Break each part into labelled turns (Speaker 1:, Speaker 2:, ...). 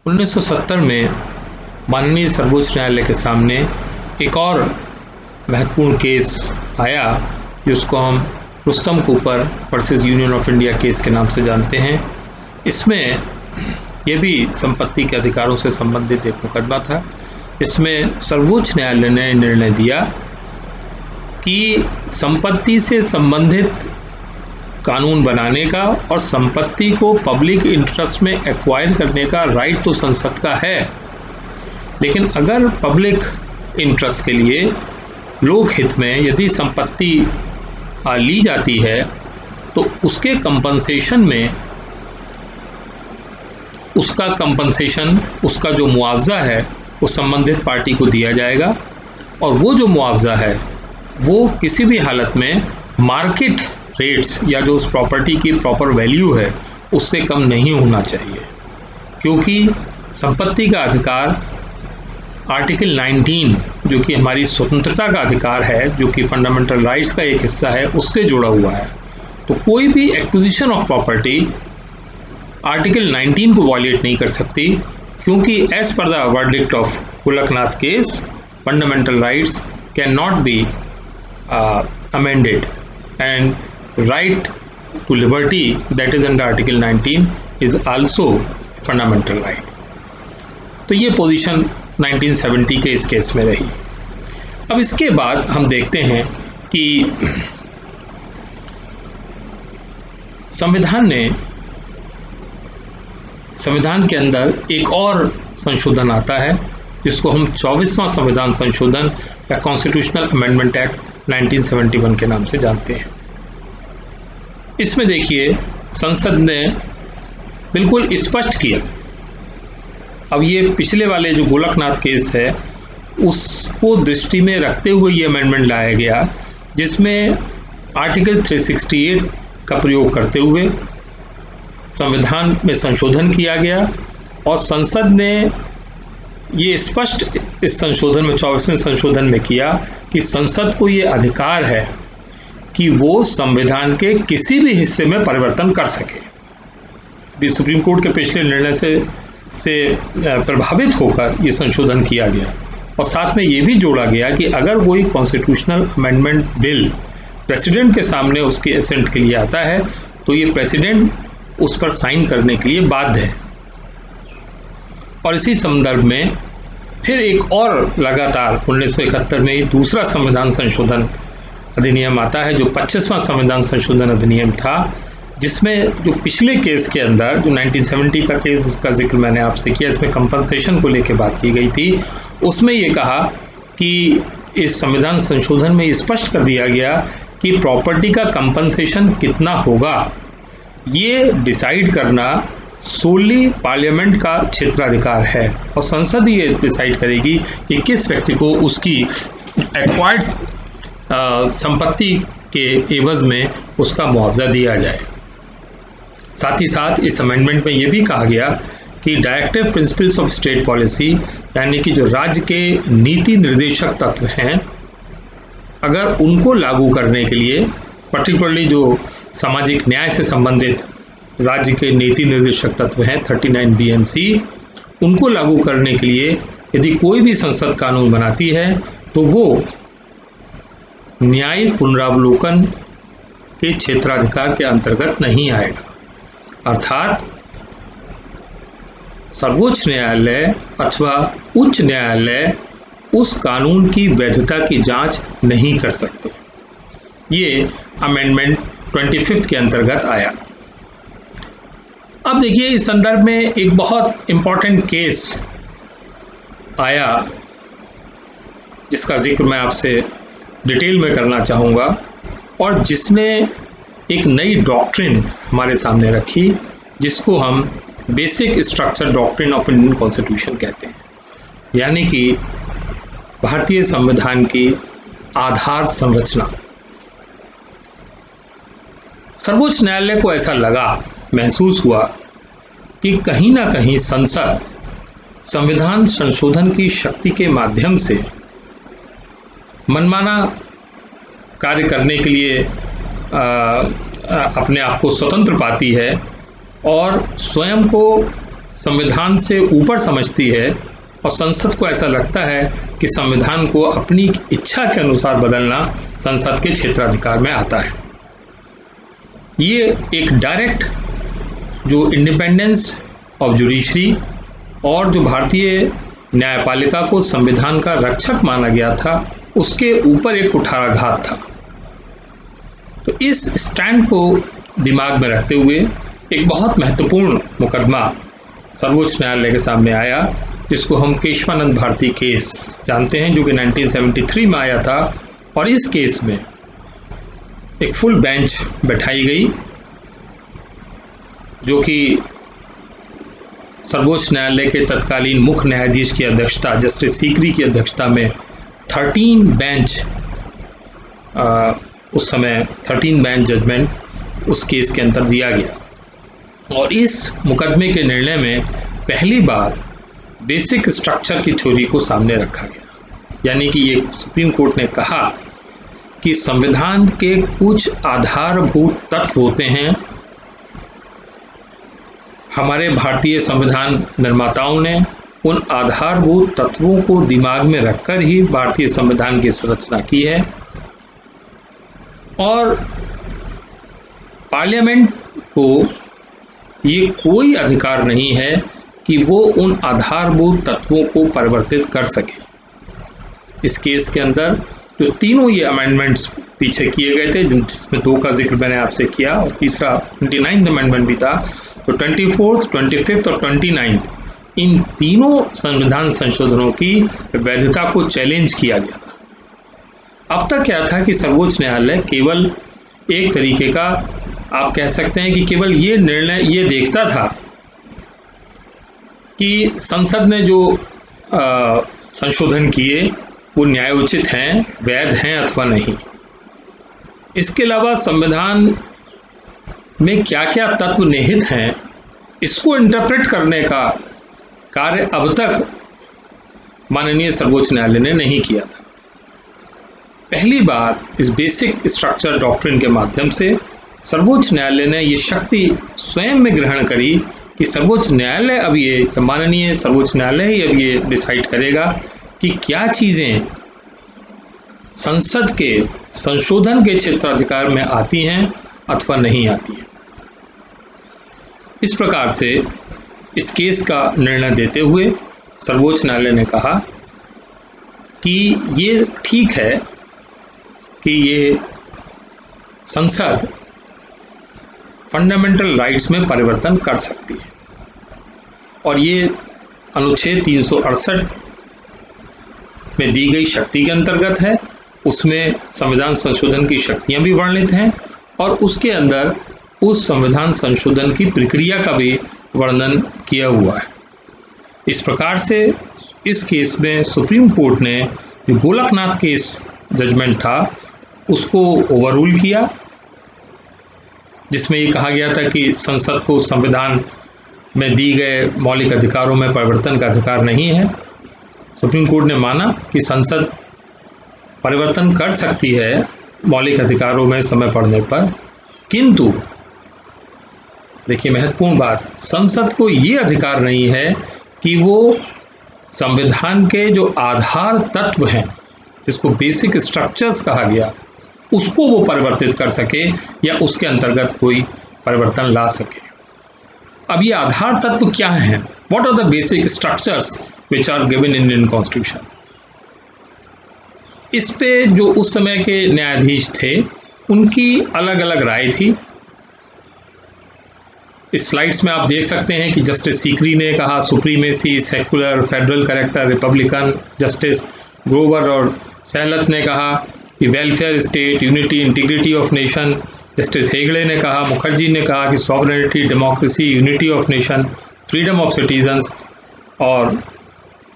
Speaker 1: 1970 में माननीय सर्वोच्च न्यायालय के सामने एक और महत्वपूर्ण केस आया जिसको हम Rustam Cooper versus union of India case के नाम से जानते हैं। इसमें यह भी संपत्ति के अधिकारों से संबंधित एक मुकदमा था। इसमें सर्वोच्च न्यायालय ने निर्णय दिया कि संपत्ति से संबंधित कानून बनाने का और संपत्ति को पब्लिक इंटरेस्ट में एक्वायर करने का राइट तो संसद का है, लेकिन अगर पब्लिक इंटरेस्ट के लिए लोक हित में यदि संपत्ति ली जाती है तो उसके कंपनसेशन में उसका जो मुआवजा है वो संबंधित पार्टी को दिया जाएगा और वो जो मुआवजा है वो किसी भी हालत में मार्केट रेट्स या जो उस प्रॉपर्टी की प्रॉपर वैल्यू है उससे कम नहीं होना चाहिए, क्योंकि संपत्ति का अधिकार आर्टिकल 19 जो कि हमारी स्वतंत्रता का अधिकार है, जो कि फंडामेंटल राइट्स का एक हिस्सा है, उससे जुड़ा हुआ है। तो कोई भी एक्विजिशन ऑफ प्रॉपर्टी आर्टिकल 19 को वॉयलेट नहीं कर सकती, क्योंकि as per the verdict of Golaknath case fundamental rights can not be amended and right to liberty that is under article 19 is also fundamental right। तो ये पोजीशन 1970 के इस केस में रही। अब इसके बाद हम देखते हैं कि संविधान के अंदर एक और संशोधन आता है जिसको हम 24वां संविधान संशोधन या कॉन्स्टिट्यूशनल अमेंडमेंट एक्ट 1971 के नाम से जानते हैं। इसमें देखिए संसद ने बिल्कुल स्पष्ट किया, अब ये पिछले वाले जो गोलकनाथ केस है उसको दृष्टि में रखते हुए ये अमेंडमेंट लाया गया, जिसमें आर्टिकल 368 का प्रयोग करते हुए संविधान में संशोधन किया गया और संसद ने ये स्पष्ट इस संशोधन में 24वें संशोधन में किया कि संसद को ये अधिकार है कि वो संविधान के किसी भी हिस्से में परिवर्तन कर सके। भी सुप्रीम कोर्ट के पिछले निर्णय से प्रभावित होकर ये संशोधन किया गया और साथ में ये भी जोड़ा गया कि अगर कोई कॉन्स्टिट्यूशनल अमेंडमेंट बिल प्रेसिडेंट के सामने उसके एसेंट के लिए आता है तो ये प्रेसिडेंट उस पर साइन करने के लिए बाध्य है। और इसी संदर्भ में फिर एक और लगातार 1971 में दूसरा संविधान संशोधन अधिनियम आता है जो 25वां संविधान संशोधन अधिनियम था, जिसमें जो पिछले केस के अंदर जो 1970 का केस जिसका जिक्र मैंने आपसे किया, इसमें कंपनसेशन को लेकर बात की गई थी, उसमें ये कहा कि इस संविधान संशोधन में स्पष्ट कर दिया गया कि प्रॉपर्टी का कंपनसेशन कितना होगा ये डिसाइड करना सोली पार्लियामेंट का क्षेत्राधिकार है और संसद ये डिसाइड करेगी कि किस व्यक्ति को उसकी एक्वायर्ड संपत्ति के एवज में उसका मुआवजा दिया जाए। साथ ही साथ इस अमेंडमेंट में यह भी कहा गया कि directive principles of state policy यानी कि जो राज्य के नीति निर्देशक तत्व हैं, अगर उनको लागू करने के लिए पर्टिकुलरली जो सामाजिक न्याय से संबंधित राज्य के नीति निर्देशक तत्व हैं 39 BNC, उनको लागू करने के लिए यदि कोई भी संसद कानून बनाती है तो वो न्यायिक पुनरावलोकन के क्षेत्राधिकार के अंतर्गत नहीं आएगा। अर्थात सर्वोच्च न्यायालय अथवा उच्च न्यायालय उस कानून की वैधता की जांच नहीं कर सकते। ये अमेंडमेंट 25 के अंतर्गत आया। अब देखिए इस संदर्भ में एक बहुत इंपॉर्टेंट केस आया जिसका जिक्र मैं आपसे डिटेल में करना चाहूँगा और जिसने एक नई डॉक्ट्रिन हमारे सामने रखी जिसको हम basic structure doctrine of Indian constitution कहते हैं, यानी कि भारतीय संविधान की आधार संरचना। सर्वोच्च न्यायालय को ऐसा लगा, महसूस हुआ कि कहीं ना कहीं संसद संविधान संशोधन की शक्ति के माध्यम से मनमाना कार्य करने के लिए अपने आप को स्वतंत्र पाती है और स्वयं को संविधान से ऊपर समझती है और संसद को ऐसा लगता है कि संविधान को अपनी इच्छा के अनुसार बदलना संसद के क्षेत्राधिकार में आता है। ये एक डायरेक्ट जो इंडिपेंडेंस ऑफ जुडिशरी और जो भारतीय न्यायपालिका को संविधान का रक्षक माना गया था उसके ऊपर एक कुठाराघात था। तो इस स्टैंड को दिमाग में रखते हुए एक बहुत महत्वपूर्ण मुकदमा सर्वोच्च न्यायालय के सामने आया, जिसको हम केशवानंद भारती केस जानते हैं, जो कि 1973 में आया था। और इस केस में एक फुल बेंच बैठाई गई, जो कि सर्वोच्च न्यायालय के तत्कालीन मुख्य न्यायाधीश की अध्यक्षता, जस्टिस सीकरी की अध्यक्षता में 13 बेंच उस समय 13 बेंच जजमेंट उस केस के अंदर दिया गया। और इस मुकदमे के निर्णय में पहली बार बेसिक स्ट्रक्चर की थ्योरी को सामने रखा गया, यानी कि ये सुप्रीम कोर्ट ने कहा कि संविधान के कुछ आधारभूत तत्व होते हैं। हमारे भारतीय संविधान निर्माताओं ने उन आधारभूत तत्वों को दिमाग में रखकर ही भारतीय संविधान की संरचना की है, और पार्लियामेंट को ये कोई अधिकार नहीं है कि वो उन आधारभूत तत्वों को परिवर्तित कर सके। इस केस के अंदर जो तीनों ये अमेंडमेंट्स पीछे किए गए थे, जिसमें 2 का जिक्र मैंने आपसे किया और तीसरा 29th अमेंडमेंट भी था, तो 24th, 25th और 29th इन तीनों संविधान संशोधनों की वैधता को चैलेंज किया गया था। अब तक क्या था कि सर्वोच्च न्यायालय केवल एक तरीके का, आप कह सकते हैं कि केवल ये निर्णय ये देखता था कि संसद ने जो संशोधन किए वो न्यायोचित हैं, वैध हैं अथवा नहीं। इसके अलावा संविधान में क्या क्या तत्व निहित हैं, इसको इंटरप्रेट करने का कार्य अब तक माननीय सर्वोच्च न्यायालय ने नहीं किया था। पहली बार इस बेसिक स्ट्रक्चर डॉक्ट्रिन के माध्यम से सर्वोच्च न्यायालय ने ये शक्ति स्वयं में ग्रहण करी कि सर्वोच्च न्यायालय अब ये, माननीय सर्वोच्च न्यायालय ही अब ये डिसाइड करेगा कि क्या चीजें संसद के संशोधन के क्षेत्राधिकार में आती हैं अथवा नहीं आती हैं। इस प्रकार से इस केस का निर्णय देते हुए सर्वोच्च न्यायालय ने कहा कि ये ठीक है कि ये संसद फंडामेंटल राइट्स में परिवर्तन कर सकती है, और ये अनुच्छेद 368 में दी गई शक्ति के अंतर्गत है। उसमें संविधान संशोधन की शक्तियां भी वर्णित हैं और उसके अंदर उस संविधान संशोधन की प्रक्रिया का भी वर्णन किया हुआ है। इस प्रकार से इस केस में सुप्रीम कोर्ट ने जो गोलकनाथ केस जजमेंट था उसको ओवररूल किया, जिसमें ये कहा गया था कि संसद को संविधान में दी गए मौलिक अधिकारों में परिवर्तन का अधिकार नहीं है। सुप्रीम कोर्ट ने माना कि संसद परिवर्तन कर सकती है मौलिक अधिकारों में समय पड़ने पर, किंतु देखिए महत्वपूर्ण बात, संसद को ये अधिकार नहीं है कि वो संविधान के जो आधार तत्व हैं, जिसको बेसिक स्ट्रक्चर्स कहा गया, उसको वो परिवर्तित कर सके या उसके अंतर्गत कोई परिवर्तन ला सके। अब ये आधार तत्व क्या हैं? What are the basic structures which are given in Indian constitution? इस पे जो उस समय के न्यायाधीश थे उनकी अलग अलग राय थी। इस स्लाइड्स में आप देख सकते हैं कि जस्टिस सीकरी ने कहा supremacy, secular, federal character, Republican. Justice Grover और सहलत ने कहा कि welfare state, unity, integrity of nation. Justice Hegde ने कहा, मुखर्जी ने कहा कि sovereignty, democracy, unity of nation, freedom of citizens, और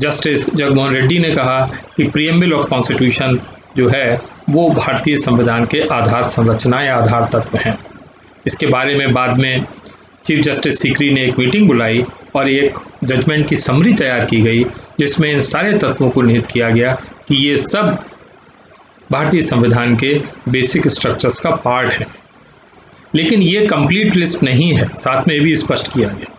Speaker 1: जस्टिस जगमोहन रेड्डी ने कहा कि प्रीएम्बल ऑफ कॉन्स्टिट्यूशन जो है वो भारतीय संविधान के आधार संरचना या आधार तत्व हैं। इसके बारे में बाद में चीफ जस्टिस सीकरी ने एक मीटिंग बुलाई और एक जजमेंट की समरी तैयार की गई, जिसमें इन सारे तत्वों को निहित किया गया कि ये सब भारतीय संविधान के बेसिक स्ट्रक्चर्स का पार्ट है। लेकिन ये कंप्लीट लिस्ट नहीं है, साथ में ये भी स्पष्ट किया गया